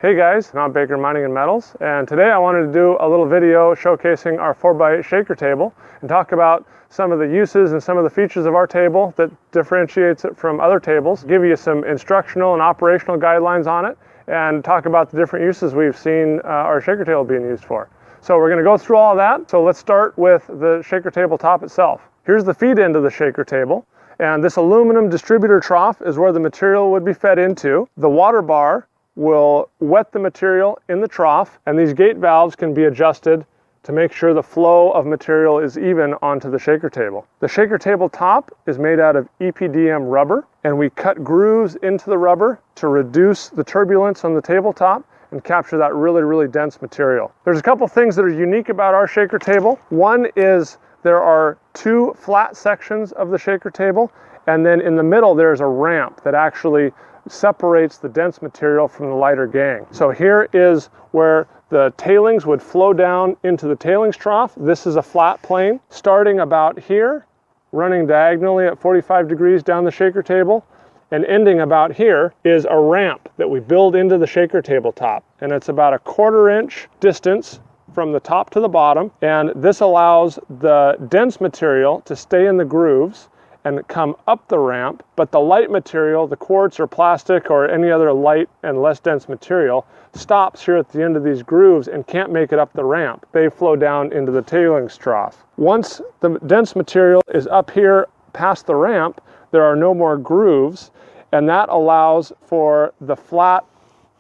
Hey guys, Mount Baker Mining and Metals, and today I wanted to do a little video showcasing our 4x8 shaker table and talk about some of the uses and some of the features of our table that differentiates it from other tables, give you some instructional and operational guidelines on it, and talk about the different uses we've seen our shaker table being used for. So we're going to go through all of that. So let's start with the shaker table top itself. Here's the feed end of the shaker table, and this aluminum distributor trough is where the material would be fed into. The water bar will wet the material in the trough, and these gate valves can be adjusted to make sure the flow of material is even onto the shaker table. The shaker table top is made out of EPDM rubber, and we cut grooves into the rubber to reduce the turbulence on the tabletop and capture that really dense material. There's a couple things that are unique about our shaker table. One is there are two flat sections of the shaker table, and then in the middle there's a ramp that actually separates the dense material from the lighter gangue. So here is where the tailings would flow down into the tailings trough. This is a flat plane starting about here, running diagonally at 45 degrees down the shaker table, and ending about here is a ramp that we build into the shaker table top. And it's about a 1/4 inch distance from the top to the bottom. And this allows the dense material to stay in the grooves and come up the ramp, but the light material, the quartz or plastic or any other light and less dense material, stops here at the end of these grooves and can't make it up the ramp. They flow down into the tailings trough. Once the dense material is up here past the ramp, there are no more grooves, and that allows for the flat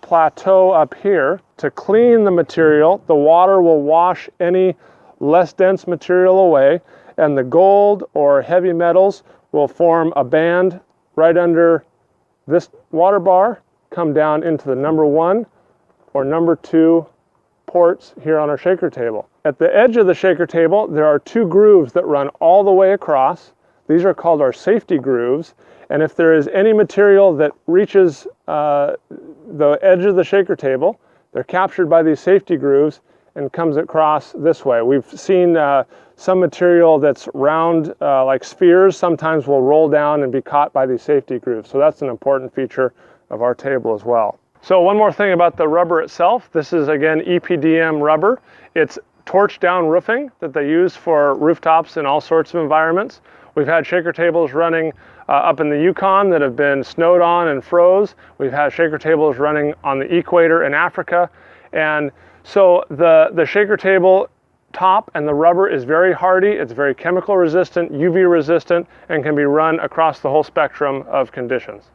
plateau up here to clean the material. The water will wash any less dense material away, and the gold or heavy metals will form a band right under this water bar, come down into the number 1 or number 2 ports here on our shaker table. At the edge of the shaker table, there are 2 grooves that run all the way across. These are called our safety grooves, and if there is any material that reaches the edge of the shaker table, they're captured by these safety grooves and comes across this way. We've seen some material that's round like spheres sometimes will roll down and be caught by these safety grooves. So that's an important feature of our table as well. So one more thing about the rubber itself. This is again EPDM rubber. It's torch down roofing that they use for rooftops in all sorts of environments. We've had shaker tables running up in the Yukon that have been snowed on and froze. We've had shaker tables running on the equator in Africa. And so the shaker table top and the rubber is very hardy, it's very chemical resistant, UV resistant, and can be run across the whole spectrum of conditions.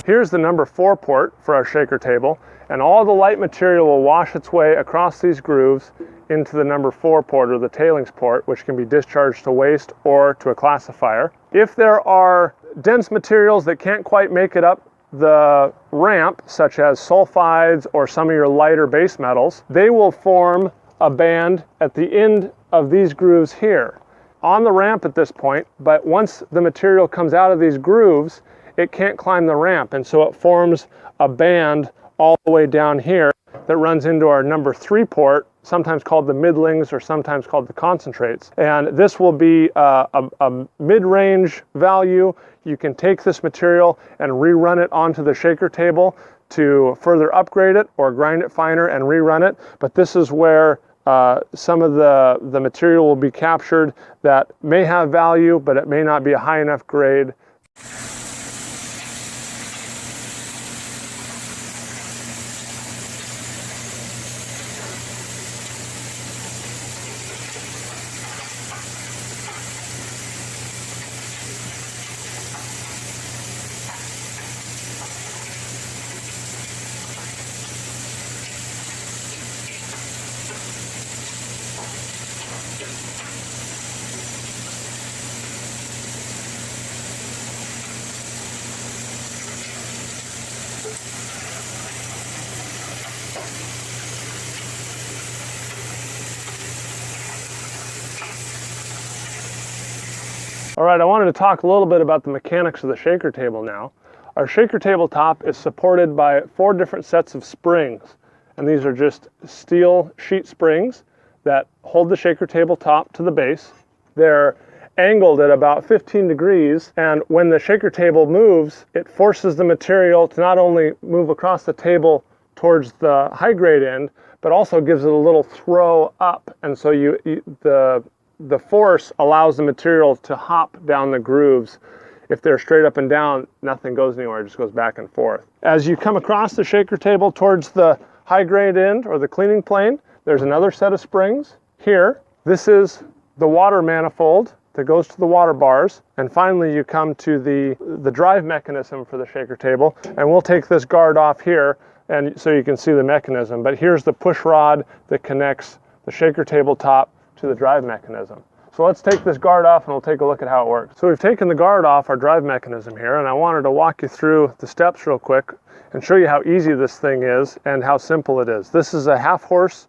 Here's the number 4 port for our shaker table, and all the light material will wash its way across these grooves into the number 4 port, or the tailings port, which can be discharged to waste or to a classifier. If there are dense materials that can't quite make it up the ramp, such as sulfides or some of your lighter base metals, they will form a band at the end of these grooves here. On the ramp at this point, but once the material comes out of these grooves, it can't climb the ramp, and so it forms a band all the way down here that runs into our number 3 port sometimes called the middlings or sometimes called the concentrates. And this will be a mid-range value. You can take this material and rerun it onto the shaker table to further upgrade it or grind it finer and rerun it. But this is where some of the material will be captured that may have value, but it may not be a high enough grade. All right, I wanted to talk a little bit about the mechanics of the shaker table now. Our shaker table top is supported by 4 different sets of springs, and these are just steel sheet springs that hold the shaker table top to the base. They're angled at about 15 degrees, and when the shaker table moves, it forces the material to not only move across the table towards the high grade end, but also gives it a little throw up, and so the force allows the material to hop down the grooves. If they're straight up and down, nothing goes anywhere, it just goes back and forth. As you come across the shaker table towards the high grade end or the cleaning plane, there's another set of springs here. This is the water manifold that goes to the water bars. And finally, you come to the drive mechanism for the shaker table. And we'll take this guard off here, and so you can see the mechanism. But here's the push rod that connects the shaker table top to the drive mechanism. So let's take this guard off and we'll take a look at how it works. So we've taken the guard off our drive mechanism here, and I wanted to walk you through the steps real quick and show you how easy this thing is and how simple it is. This is a 1/2 horse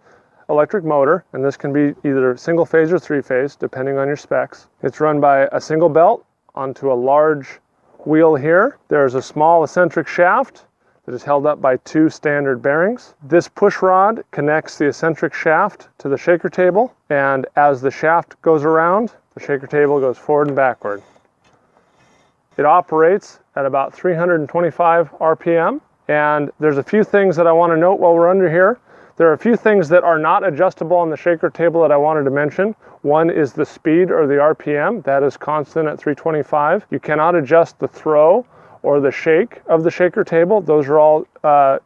electric motor, and this can be either single phase or 3-phase depending on your specs. It's run by a single belt onto a large wheel here. There's a small eccentric shaft that is held up by 2 standard bearings. This push rod connects the eccentric shaft to the shaker table, and as the shaft goes around, the shaker table goes forward and backward. It operates at about 325 RPM, and there's a few things that I want to note while we're under here. There are a few things that are not adjustable on the shaker table that I wanted to mention. One is the speed or the RPM. That is constant at 325. You cannot adjust the throw or the shake of the shaker table. Those are all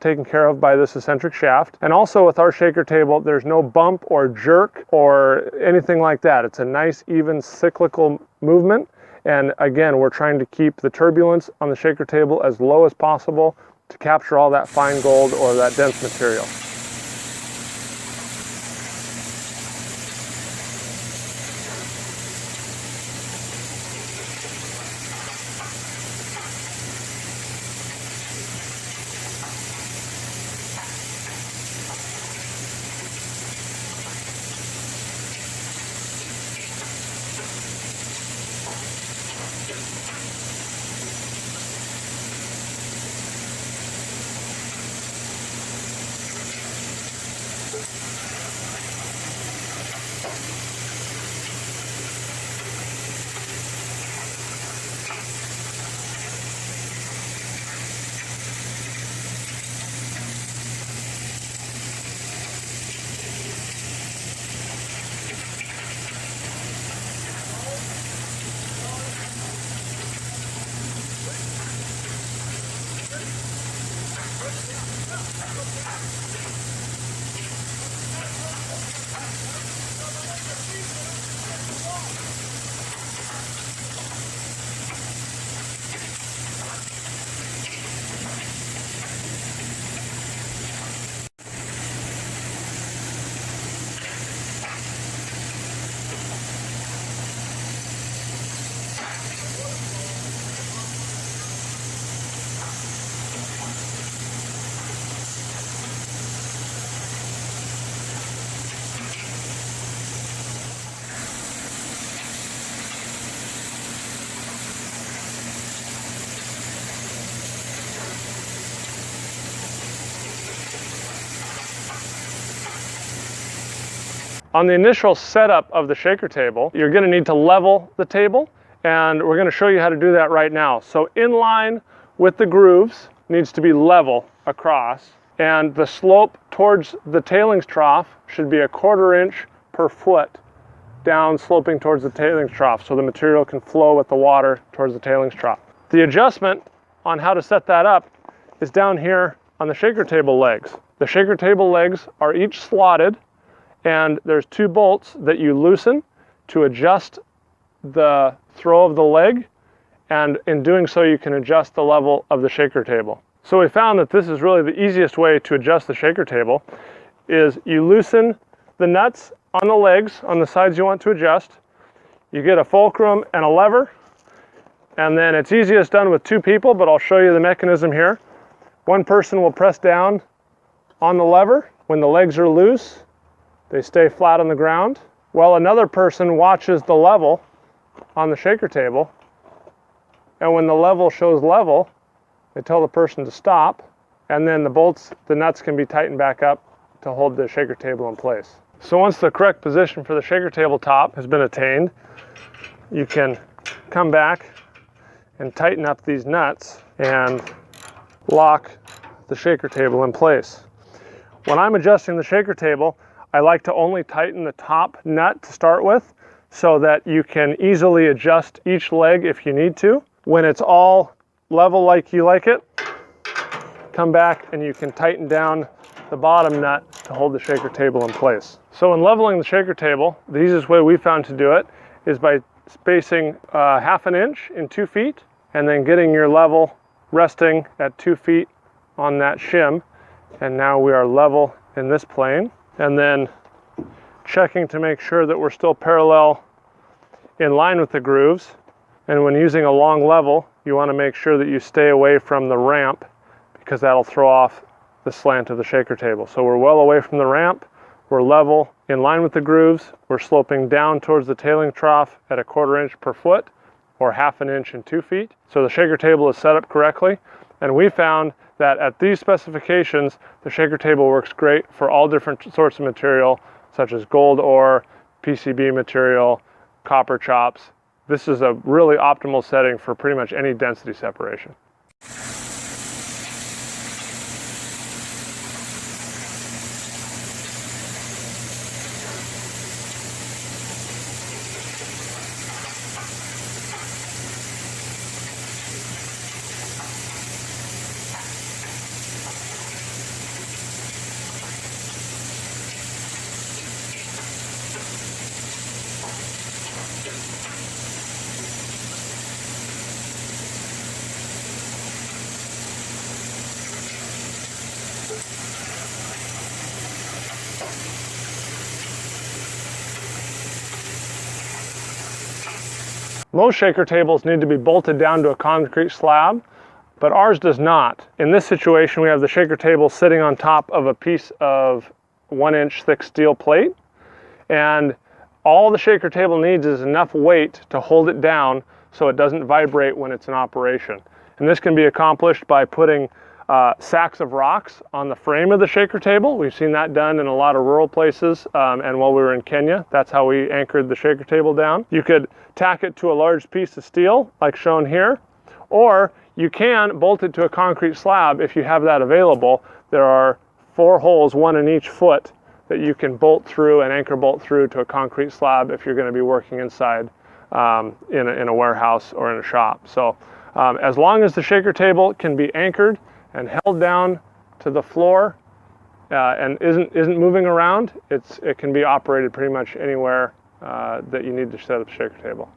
taken care of by this eccentric shaft. And also with our shaker table, there's no bump or jerk or anything like that. It's a nice, even cyclical movement. And again, we're trying to keep the turbulence on the shaker table as low as possible to capture all that fine gold or that dense material. On the initial setup of the shaker table, you're going to need to level the table, and we're going to show you how to do that right now. So in line with the grooves needs to be level across, and the slope towards the tailings trough should be 1/4 inch per foot down, sloping towards the tailings trough, so the material can flow with the water towards the tailings trough. The adjustment on how to set that up is down here on the shaker table legs. The shaker table legs are each slotted, and there's 2 bolts that you loosen to adjust the throw of the leg, and in doing so you can adjust the level of the shaker table. So we found that this is really the easiest way to adjust the shaker table, is you loosen the nuts on the legs on the sides you want to adjust, you get a fulcrum and a lever, and then it's easiest done with 2 people, but I'll show you the mechanism here. One person will press down on the lever. When the legs are loose, they stay flat on the ground, while another person watches the level on the shaker table, and when the level shows level, they tell the person to stop, and then the nuts can be tightened back up to hold the shaker table in place. So once the correct position for the shaker table top has been attained, you can come back and tighten up these nuts and lock the shaker table in place. When I'm adjusting the shaker table, I like to only tighten the top nut to start with, so that you can easily adjust each leg if you need to. When it's all level like you like it, come back and you can tighten down the bottom nut to hold the shaker table in place. So in leveling the shaker table, the easiest way we found to do it is by spacing 1/2 inch in 2 feet, and then getting your level resting at 2 feet on that shim. And now we are level in this plane, and then checking to make sure that we're still parallel in line with the grooves. And when using a long level, you want to make sure that you stay away from the ramp, because that'll throw off the slant of the shaker table. So we're well away from the ramp, we're level in line with the grooves, we're sloping down towards the tailing trough at 1/4 inch per foot, or 1/2 inch in 2 feet. So the shaker table is set up correctly, and we found that at these specifications, the shaker table works great for all different sorts of material, such as gold ore, PCB material, copper chops. This is a really optimal setting for pretty much any density separation. Most shaker tables need to be bolted down to a concrete slab, but ours does not. In this situation, we have the shaker table sitting on top of a piece of 1 inch thick steel plate, and all the shaker table needs is enough weight to hold it down so it doesn't vibrate when it's in operation. And this can be accomplished by putting sacks of rocks on the frame of the shaker table. We've seen that done in a lot of rural places, and while we were in Kenya, that's how we anchored the shaker table down. You could tack it to a large piece of steel, like shown here, or you can bolt it to a concrete slab if you have that available. There are 4 holes, 1 in each foot, that you can bolt through and anchor bolt through to a concrete slab if you're going to be working inside in a warehouse or in a shop. So as long as the shaker table can be anchored and held down to the floor and isn't moving around, it can be operated pretty much anywhere that you need to set up a shaker table.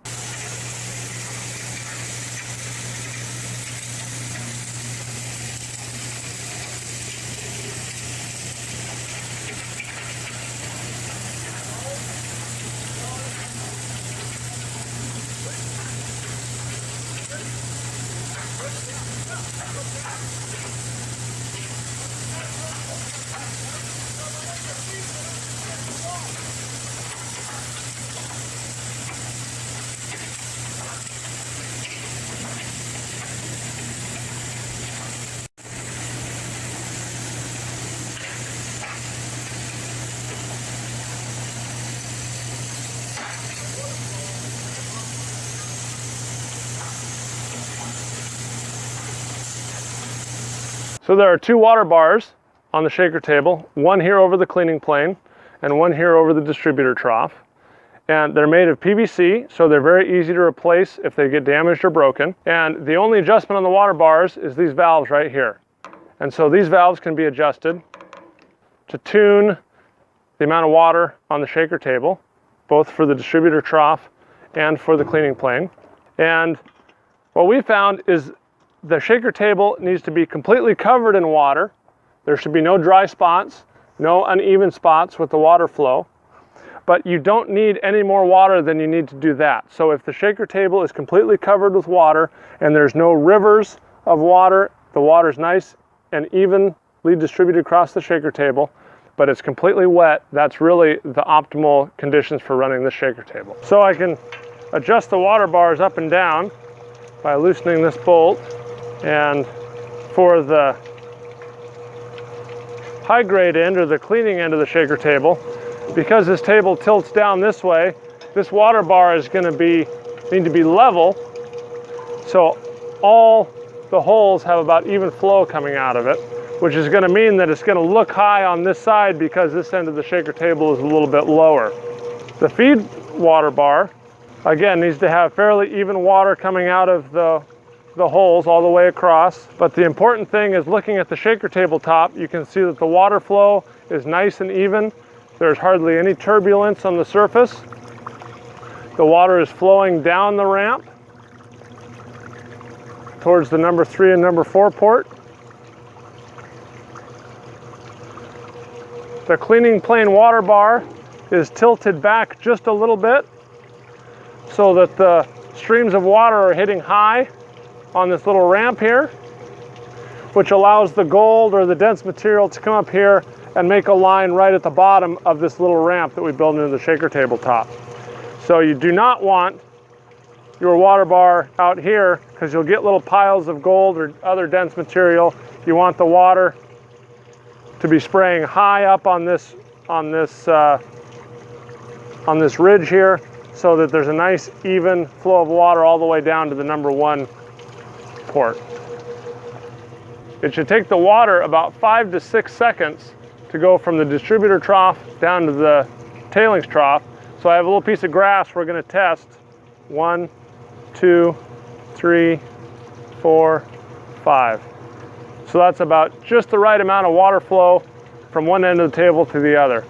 So there are 2 water bars on the shaker table, one here over the cleaning plane and one here over the distributor trough. And they're made of PVC, so they're very easy to replace if they get damaged or broken. And the only adjustment on the water bars is these valves right here. And so these valves can be adjusted to tune the amount of water on the shaker table, both for the distributor trough and for the cleaning plane. And what we found is the shaker table needs to be completely covered in water. There should be no dry spots, no uneven spots with the water flow. But you don't need any more water than you need to do that. So if the shaker table is completely covered with water and there's no rivers of water, the water's nice and evenly distributed across the shaker table, but it's completely wet, that's really the optimal conditions for running this shaker table. So I can adjust the water bars up and down by loosening this bolt, and for the high grade end or the cleaning end of the shaker table, because this table tilts down this way, this water bar is going to need to be level, so all the holes have about even flow coming out of it, which is going to mean that it's going to look high on this side because this end of the shaker table is a little bit lower. The feed water bar, again, needs to have fairly even water coming out of the holes all the way across. But the important thing is looking at the shaker table top, you can see that the water flow is nice and even. There's hardly any turbulence on the surface. The water is flowing down the ramp towards the number 3 and number 4 port. The cleaning plane water bar is tilted back just a little bit so that the streams of water are hitting high on this little ramp here, which allows the gold or the dense material to come up here and make a line right at the bottom of this little ramp that we built into the shaker tabletop. So you do not want your water bar out here because you'll get little piles of gold or other dense material. You want the water to be spraying high up on this ridge here, so that there's a nice even flow of water all the way down to the number 1 port. It should take the water about 5 to 6 seconds to go from the distributor trough down to the tailings trough. So I have a little piece of grass we're going to test. 1, 2, 3, 4, 5. So that's about just the right amount of water flow from one end of the table to the other.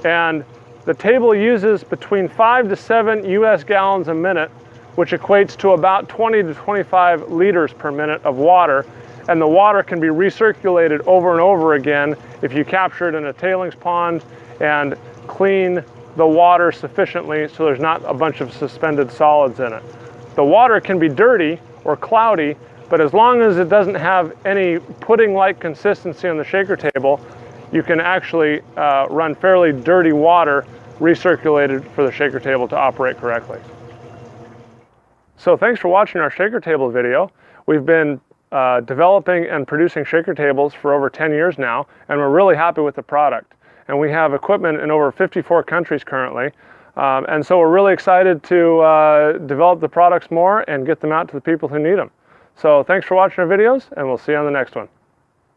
And the table uses between 5 to 7 US gallons a minute, which equates to about 20 to 25 liters per minute of water. And the water can be recirculated over and over again if you capture it in a tailings pond and clean the water sufficiently so there's not a bunch of suspended solids in it. The water can be dirty or cloudy, but as long as it doesn't have any pudding-like consistency on the shaker table, you can actually run fairly dirty water recirculated for the shaker table to operate correctly. So thanks for watching our shaker table video. We've been developing and producing shaker tables for over 10 years now, and we're really happy with the product. And we have equipment in over 54 countries currently. And so we're really excited to develop the products more and get them out to the people who need them. So thanks for watching our videos, and we'll see you on the next one.